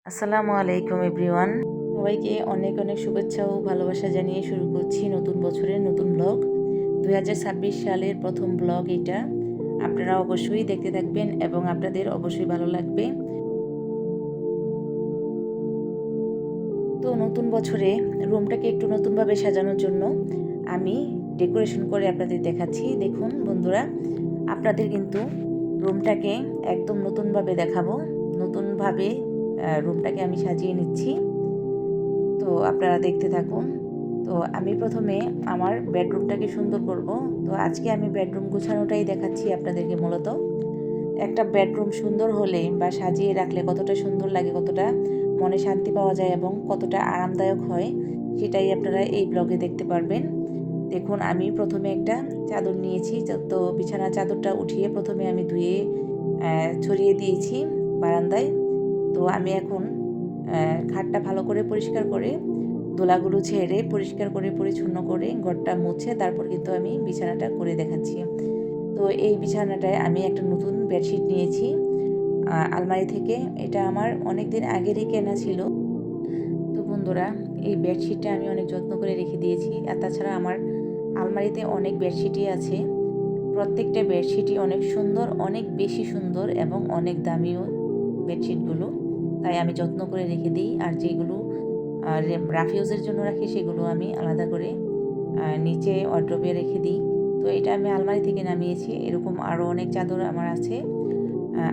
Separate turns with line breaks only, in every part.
আসসালামু আলাইকুম এভরিওয়ান। সবাইকে অনেক অনেক শুভেচ্ছা ও ভালোবাসা জানিয়ে শুরু করছি নতুন বছরের নতুন ব্লগ। 2026 সালের প্রথম ব্লগ এটা। আপনারা অবশ্যই দেখতে থাকবেন এবং আপনাদের অবশ্যই ভালো লাগবে। তো নতুন বছরে রুমটাকে একটু নতুনভাবে সাজানোর জন্য আমি ডেকোরেশন করে আপনাদের দেখাচ্ছি। দেখুন বন্ধুরা, আপনাদের কিন্তু রুমটাকে একদম নতুনভাবে দেখাবো। নতুনভাবে রুমটাকে আমি সাজিয়ে নিচ্ছি। তো আপনারা দেখতে থাকুন। তো আমি প্রথমে আমার বেডরুমটাকে সুন্দর করব। তো আজকে আমি বেডরুম গোছানোটাই দেখাচ্ছি আপনাদেরকে। মূলত একটা বেডরুম সুন্দর হলে বা সাজিয়ে রাখলে কতটা সুন্দর লাগে, কতটা মনে শান্তি পাওয়া যায় এবং কতটা আরামদায়ক হয়, সেটাই আপনারা এই ব্লগে দেখতে পারবেন। দেখুন, আমি প্রথমে একটা চাদর নিয়েছি। তো বিছানার চাদরটা উঠিয়ে প্রথমে আমি ধুয়ে ছড়িয়ে দিয়েছি বারান্দায়। তো আমি এখন খাটটা ভালো করে পরিষ্কার করে দোলাগুলো ঝেড়ে পরিষ্কার করে পরিচ্ছন্ন করে ঘরটা মুছে তারপর কিন্তু আমি বিছানাটা করে দেখাচ্ছি। তো এই বিছানাটায় আমি একটা নতুন বেডশিট নিয়েছি আলমারি থেকে। এটা আমার অনেক দিন আগেরই কেনা ছিল। তো বন্ধুরা, এই বেডশিটটা আমি অনেক যত্ন করে রেখে দিয়েছি। আর তাছাড়া আমার আলমারিতে অনেক বেডশিটই আছে। প্রত্যেকটা বেডশিটই অনেক সুন্দর, অনেক বেশি সুন্দর এবং অনেক দামিও বেডশিটগুলো। তাই আমি যত্ন করে রেখে দিই। আর যেগুলো রাফিউজের জন্য রাখি সেগুলো আমি আলাদা করে নিচে ওয়ার্ড্রোবে রেখে দিই। তো এটা আমি আলমারি থেকে নামিয়েছি। এরকম আরও অনেক চাদর আমার আছে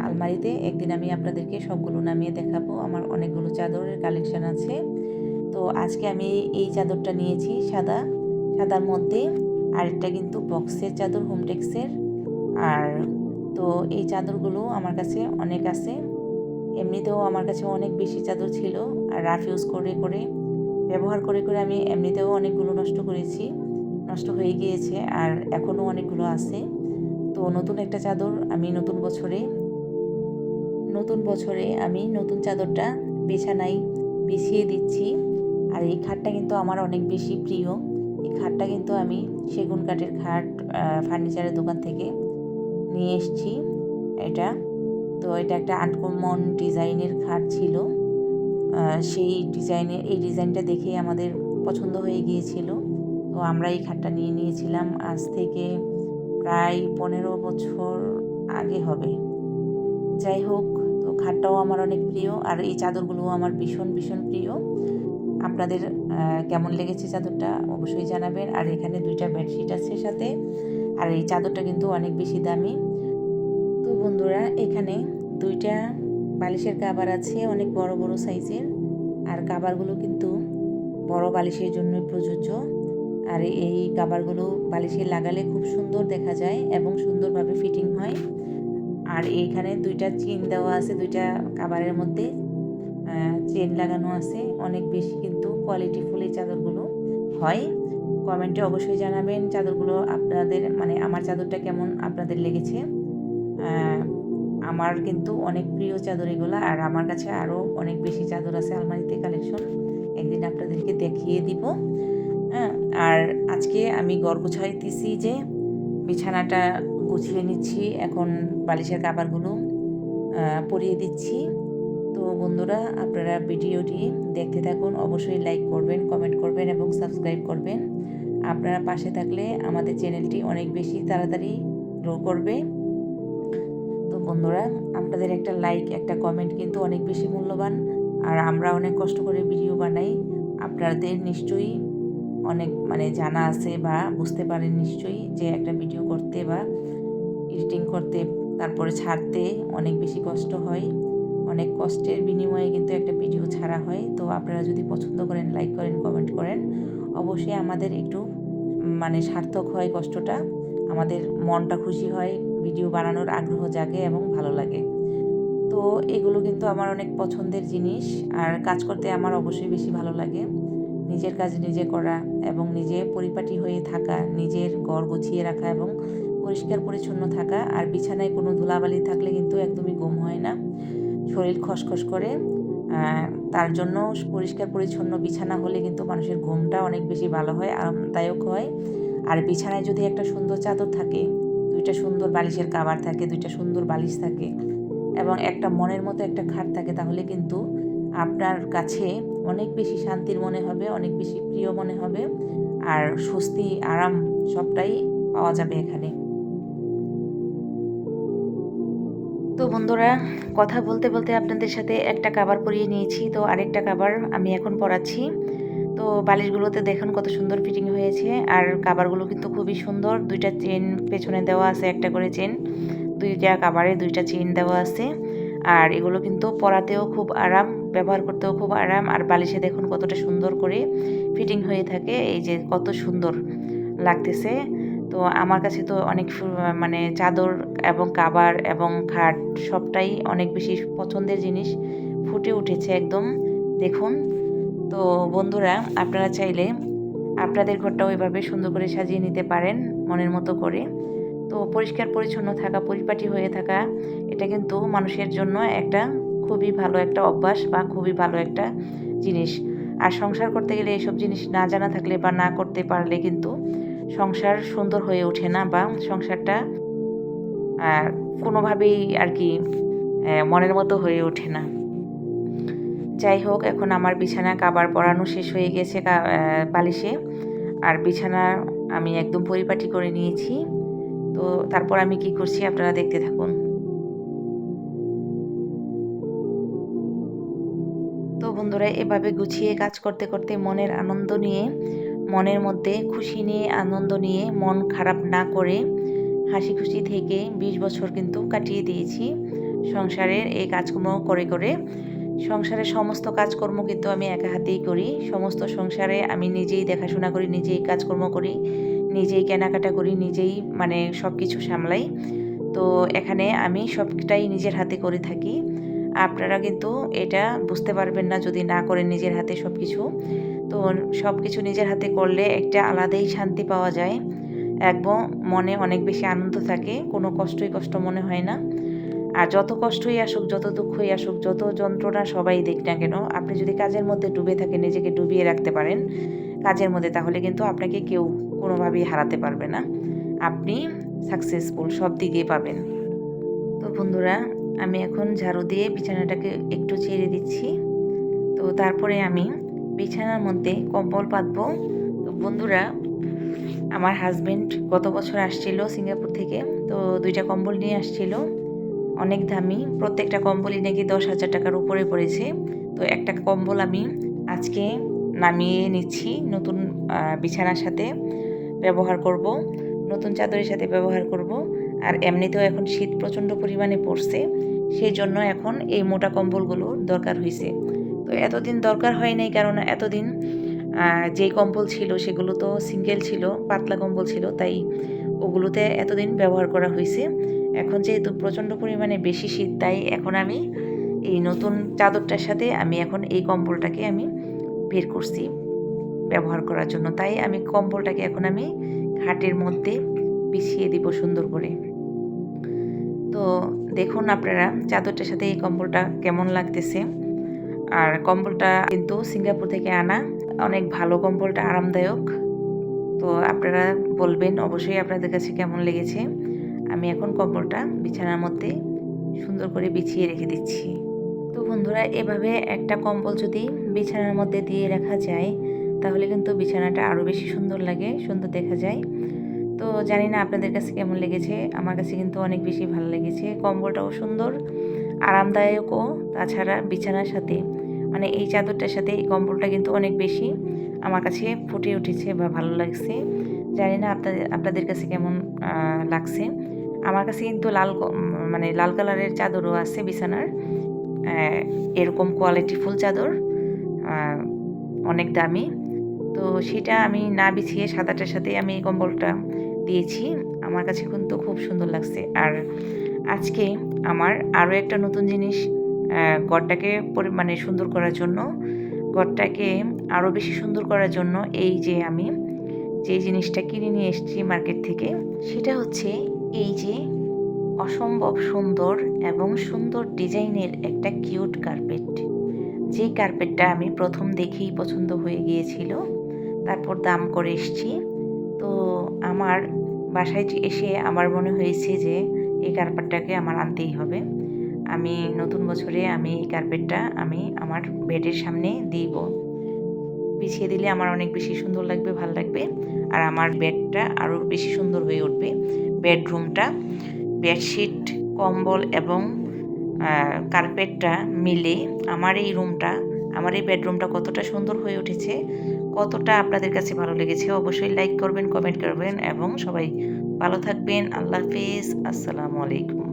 আলমারিতে। একদিন আমি আপনাদেরকে সবগুলো নামিয়ে দেখাবো। আমার অনেকগুলো চাদরের কালেকশান আছে। তো আজকে আমি এই চাদরটা নিয়েছি সাদার মধ্যে। আরেকটা কিন্তু বক্সের চাদর, হোমটেক্সের। আর তো এই চাদরগুলো আমার কাছে অনেক আছে। এমনিতেও আমার কাছে অনেক বেশি চাদর ছিল। আর রাফ ইউজ করে করে ব্যবহার করে করে আমি এমনিতেও অনেকগুলো নষ্ট করেছি, নষ্ট হয়ে গিয়েছে। আর এখনও অনেকগুলো আছে। তো নতুন একটা চাদর আমি নতুন বছরে আমি নতুন চাদরটা বিছানায় বিছিয়ে দিচ্ছি। আর এই খাটটা কিন্তু আমার অনেক বেশি প্রিয়। এই খাটটা কিন্তু আমি সেগুন কাঠের খাট ফার্নিচারের দোকান থেকে নিয়ে এসেছি এটা। তো এটা একটা আনকমন ডিজাইনের খাট ছিল। সেই এই ডিজাইনটা দেখে আমাদের পছন্দ হয়ে গিয়েছিল। তো আমরা এই খাটটা নিয়ে নিয়েছিলাম আজ থেকে প্রায় 15 বছর আগে হবে। যাই হোক, তো খাটটাও আমার অনেক প্রিয়। আর এই চাদরগুলোও আমার ভীষণ ভীষণ প্রিয়। আপনাদের কেমন লেগেছে চাদরটা অবশ্যই জানাবেন। আর এখানে 2টা বেডশিট আছে সাথে। আর এই চাদরটা কিন্তু অনেক বেশি দামি। তো বন্ধুরা, এখানে 2টা বালিশের কভার আছে অনেক বড় বড় সাইজের। আর কভারগুলো কিন্তু বড় বালিশের জন্য প্রযোজ্য। আর এই কভারগুলো বালিশে লাগালে খুব সুন্দর দেখা যায় এবং সুন্দরভাবে ফিটিং হয়। আর এইখানে 2টা চেন দেওয়া আছে, 2টা কভারের মধ্যে চেন লাগানো আছে। অনেক বেশি কিন্তু কোয়ালিটিফুল এই চাদরগুলো হয়। কমেন্টে অবশ্যই জানাবেন চাদরগুলো আপনাদের, মানে আমার চাদরটা কেমন আপনাদের লেগেছে। আমার কিন্তু অনেক প্রিয় চাদর এগুলো। আর আমার কাছে আরও অনেক বেশি চাদর আছে আলমারিতে কালেকশন, একদিন আপনাদেরকে দেখিয়ে দিব। হ্যাঁ, আর আজকে আমি ঘর গোছাইতেছি, যে বিছানাটা গুছিয়ে নিচ্ছি। এখন বালিশের কভারগুলো পরিয়ে দিচ্ছি। তো বন্ধুরা, আপনারা ভিডিওটি দেখতে থাকুন। অবশ্যই লাইক করবেন, কমেন্ট করবেন এবং সাবস্ক্রাইব করবেন। আপনারা পাশে থাকলে আমাদের চ্যানেলটি অনেক বেশি তাড়াতাড়ি গ্রো করবে। তো বন্ধুরা, আপনাদের একটা লাইক, একটা কমেন্ট কিন্তু অনেক বেশি মূল্যবান। আর আমরা অনেক কষ্ট করে ভিডিও বানাই। আপনাদের নিশ্চয়ই অনেক জানা আছে বা বুঝতে পারেন নিশ্চয়ই যে একটা ভিডিও করতে বা এডিটিং করতে তারপরে ছাড়তে অনেক বেশি কষ্ট হয়। অনেক কষ্টের বিনিময়ে কিন্তু একটা ভিডিও ছাড়া হয়। তো আপনারা যদি পছন্দ করেন, লাইক করেন, কমেন্ট করেন, অবশ্যই আমাদের একটু সার্থক হয় কষ্টটা। আমাদের মনটা খুশি হয়, ভিডিও বানানোর আগ্রহ জাগে এবং ভালো লাগে। তো এগুলো কিন্তু আমার অনেক পছন্দের জিনিস। আর কাজ করতে আমার অবশ্যই বেশি ভালো লাগে। নিজের কাজ নিজে করা এবং নিজে পরিপাটি হয়ে থাকা, নিজের ঘর গুছিয়ে রাখা এবং পরিষ্কার পরিচ্ছন্ন থাকা। আর বিছানায় কোনো ধুলাবালি থাকলে কিন্তু একদমই ঘুম হয় না, শরীর খসখস করে। তার জন্য পরিষ্কার পরিচ্ছন্ন বিছানা হলে কিন্তু মানুষের ঘুমটা অনেক বেশি ভালো হয়, আরামদায়ক হয়। আর বিছানায় যদি একটা সুন্দর চাদর থাকে, 2টা সুন্দর বালিশের কভার থাকে, 2টা সুন্দর বালিশ থাকে এবং একটা মনের মতো একটা খাট থাকে, তাহলে কিন্তু আপনার কাছে অনেক বেশি শান্তির মনে হবে, অনেক বেশি প্রিয় মনে হবে, আর স্বস্তি আরাম সবটাই পাওয়া যাবে এখানে। তো বন্ধুরা, কথা বলতে বলতে আপনাদের সাথে একটা কাভার পরিয়ে নিয়েছি, তো আরেকটা কাভার আমি এখন পরাচ্ছি। তো বালিশগুলোতে দেখুন কত সুন্দর ফিটিং হয়েছে, আর কাভারগুলো কিন্তু খুবই সুন্দর। 2টা চেন পেছনে দেওয়া আছে, একটা করে চেন, 2টা কাভারে 2টা চেন দেওয়া আছে। আর এগুলো কিন্তু পরাতেও খুব আরাম, ব্যবহার করতেও খুব আরাম। আর বালিশে দেখুন কতটা সুন্দর করে ফিটিং হয়ে থাকে, এই যে কত সুন্দর লাগতেছে। তো আমার কাছে তো অনেক মানে চাদর এবং কাভার এবং খাট সবটাই অনেক বেশি পছন্দের জিনিস, ফুটে উঠেছে একদম দেখুন। তো বন্ধুরা, আপনারা চাইলে আপনাদের ঘরটাও এভাবে সুন্দর করে সাজিয়ে নিতে পারেন মনের মতো করে। তো পরিষ্কার পরিচ্ছন্ন থাকা, পরিপাটি হয়ে থাকা, এটা কিন্তু মানুষের জন্য একটা খুবই ভালো একটা অভ্যাস বা খুবই ভালো একটা জিনিস। আর সংসার করতে গেলে এইসব জিনিস না জানা থাকলে বা না করতে পারলে কিন্তু সংসার সুন্দর হয়ে ওঠে না, বা সংসারটা কোনোভাবেই আর কি মনের মতো হয়ে ওঠে না। যাই হোক, এখন আমার বিছানা কাভার পরানো শেষ হয়ে গেছে বালিশে, আর বিছানা আমি একদম পরিপাটি করে নিয়েছি। তো তারপর আমি কি করছি আপনারা দেখতে থাকুন। তো বন্ধুরা, এভাবে গুছিয়ে কাজ করতে করতে মনের আনন্দ নিয়ে, মনের মধ্যে খুশি নিয়ে, আনন্দ নিয়ে, মন খারাপ না করে হাসি খুশি থেকে 20 বছর কিন্তু কাটিয়ে দিয়েছি সংসারের এই কাজকর্ম করে করে। সংসারের সমস্ত কাজকর্ম কিন্তু আমি একা হাতেই করি। সমস্ত সংসারে আমি নিজেই দেখাশোনা করি, নিজেই কাজকর্ম করি, নিজেই কেনাকাটা করি, নিজেই মানে সব কিছু সামলাই। তো এখানে আমি সবটাই নিজের হাতে করে থাকি। আপনারা কিন্তু এটা বুঝতে পারবেন না যদি না করেন নিজের হাতে সব কিছু। তো সব কিছু নিজের হাতে করলে একটা আলাদাই শান্তি পাওয়া যায়, একদম মনে অনেক বেশি আনন্দ থাকে, কোনো কষ্টই কষ্ট মনে হয় না। আর যত কষ্টই আসুক, যত দুঃখই আসুক, যত যন্ত্রণা সবাই দিক না কেন, আপনি যদি কাজের মধ্যে ডুবে থাকেন, নিজেকে ডুবিয়ে রাখতে পারেন কাজের মধ্যে, তাহলে কিন্তু আপনাকে কেউ কোনোভাবেই হারাতে পারবে না। আপনি সাকসেসফুল সব দিকেই পাবেন। তো বন্ধুরা, আমি এখন ঝাড়ু দিয়ে বিছানাটাকে একটু ছেড়ে দিচ্ছি। তো তারপরে আমি বিছানার মধ্যে কম্বল পাতবো। তো বন্ধুরা, আমার হাজবেন্ড গত বছর আসছিল সিঙ্গাপুর থেকে, তো 2টা কম্বল নিয়ে আসছিল, অনেক দামি, প্রত্যেকটা কম্বলই নাকি 10,000 টাকার উপরে পড়েছে। তো একটা কম্বল আমি আজকে নামিয়ে নিচ্ছি, নতুন বিছানার সাথে ব্যবহার করব, নতুন চাদরের সাথে ব্যবহার করব। আর এমনিতেও এখন শীত প্রচণ্ড পরিমাণে পড়ছে, সেই জন্য এখন এই মোটা কম্বলগুলো দরকার হয়েছে। তো এতদিন দরকার হয় নাই, কারণ এতদিন যেই কম্বল ছিল সেগুলো তো সিঙ্গেল ছিল, পাতলা কম্বল ছিল, তাই ওগুলোতে এতদিন ব্যবহার করা হয়েছে। এখন যেহেতু প্রচণ্ড পরিমাণে বেশি শীত, তাই এখন আমি এই নতুন চাদরটার সাথে আমি এখন এই কম্বলটাকে আমি বের করছি ব্যবহার করার জন্য। তাই আমি কম্বলটাকে এখন আমি খাটের মধ্যে বিছিয়ে দিব সুন্দর করে। তো দেখুন আপনারা চাদরটার সাথে এই কম্বলটা কেমন লাগতেছে। আর কম্বলটা কিন্তু সিঙ্গাপুর থেকে আনা, অনেক ভালো কম্বলটা, আরামদায়ক। তো আপনারা বলবেন অবশ্যই আপনাদের কাছে কেমন লেগেছে। আমি এখন কম্বলটা বিছানার মধ্যে সুন্দর করে বিছিয়ে রেখে দিচ্ছি। তো বন্ধুরা, এভাবে একটা কম্বল যদি বিছানার মধ্যে দিয়ে রাখা যায়, তাহলে কিন্তু বিছানাটা আরও বেশি সুন্দর লাগে, সুন্দর দেখা যায়। তো জানি না আপনাদের কাছে কেমন লেগেছে, আমার কাছে কিন্তু অনেক বেশি ভালো লেগেছে। কম্বলটাও সুন্দর, আরামদায়কও, তাছাড়া বিছানার সাথে মানে এই চাদরটার সাথে এই কম্বলটা কিন্তু অনেক বেশি আমার কাছে ফুটে উঠেছে বা ভালো লাগছে। জানি না আপনাদের কাছে কেমন লাগছে। আমার কাছে কিন্তু মানে লাল কালারের চাদরও আছে বিছানার, এরকম কোয়ালিটিফুল চাদর, অনেক দামি। তো সেটা আমি না বিছিয়ে সাদাটার সাথে আমি এই কম্বলটা দিয়েছি, আমার কাছে কিন্তু খুব সুন্দর লাগছে। আর আজকে আমার আরও একটা নতুন জিনিস, ঘরটাকে মানে সুন্দর করার জন্য, ঘরটাকে আরও বেশি সুন্দর করার জন্য এই যে আমি যে জিনিসটা কিনে নিয়ে এসেছি মার্কেট থেকে, সেটা হচ্ছে এই যে অসম্ভব সুন্দর এবং সুন্দর ডিজাইনের একটা কিউট কার্পেট। যে কার্পেটটা আমি প্রথম দেখেই পছন্দ হয়ে গিয়েছিল, তারপর দাম করে এসেছি। তো আমার বাসায় এসে আমার মনে হয়েছে যে এই কার্পেটটাকে আমার আনতেই হবে। আমি নতুন বছরে আমি এই কার্পেটটা আমি আমার বেডের সামনে দিব। বিছিয়ে দিলে আমার অনেক বেশি সুন্দর লাগবে, ভালো লাগবে। আর আমার বেডটা আরও বেশি সুন্দর হয়ে উঠবে। বেডরুমটা, বেডশিট, কম্বল এবং কার্পেটটা মিলে আমার এই রুমটা, আমার এই বেডরুমটা কতটা সুন্দর হয়ে উঠেছে, কতটা আপনাদের কাছে ভালো লেগেছে অবশ্যই লাইক করবেন, কমেন্ট করবেন এবং সবাই ভালো থাকবেন। আল্লাহ হাফেজ। আসসালামু আলাইকুম।